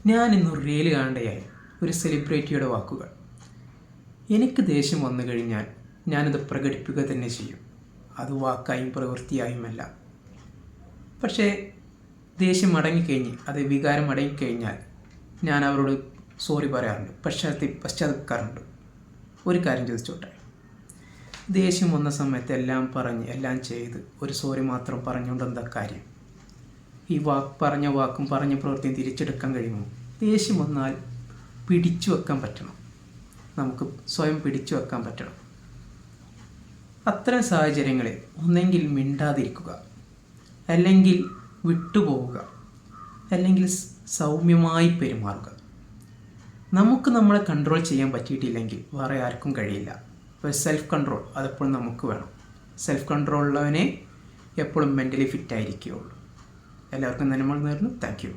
ഞാനിന്ന് റീൽ കാണേണ്ടയായി ഒരു സെലിബ്രിറ്റിയുടെ വാക്കുകൾ. എനിക്ക് ദേഷ്യം വന്നു കഴിഞ്ഞാൽ ഞാനത് പ്രകടിപ്പിക്കുക തന്നെ ചെയ്യും. അത് വാക്കായും പ്രവൃത്തിയായുമല്ല. പക്ഷേ ദേഷ്യം അടങ്ങിക്കഴിഞ്ഞ്, അത് വികാരം അടങ്ങിക്കഴിഞ്ഞാൽ ഞാൻ അവരോട് സോറി പറയാറുണ്ട്, പശ്ചാത്തപിക്കാറുണ്ട്. ഒരു കാര്യം ചോദിച്ചോട്ടെ, ദേഷ്യം വന്ന സമയത്ത് എല്ലാം പറഞ്ഞ് എല്ലാം ചെയ്ത് ഒരു സോറി മാത്രം പറഞ്ഞുകൊണ്ട് എന്താ കാര്യം? ഈ പറഞ്ഞ വാക്കും പറഞ്ഞ പ്രവൃത്തിയും തിരിച്ചെടുക്കാൻ കഴിയുമോ? ദേഷ്യം വന്നാൽ പിടിച്ചു വെക്കാൻ പറ്റണം, നമുക്ക് സ്വയം പിടിച്ചു വെക്കാൻ പറ്റണം. അത്തരം സാഹചര്യങ്ങളിൽ ഒന്നെങ്കിൽ മിണ്ടാതിരിക്കുക, അല്ലെങ്കിൽ വിട്ടുപോവുക, അല്ലെങ്കിൽ സൗമ്യമായി പെരുമാറുക. നമുക്ക് നമ്മളെ കൺട്രോൾ ചെയ്യാൻ പറ്റിയിട്ടില്ലെങ്കിൽ വേറെ ആർക്കും കഴിയില്ല. അപ്പോൾ സെൽഫ് കൺട്രോൾ അതെപ്പോഴും നമുക്ക് വേണം. സെൽഫ് കൺട്രോൾ ഉള്ളവനെ എപ്പോഴും മെൻ്റലി ഫിറ്റായിരിക്കുകയുള്ളൂ. എല്ലാവർക്കും നന്മ നേരുന്നു. Thank you.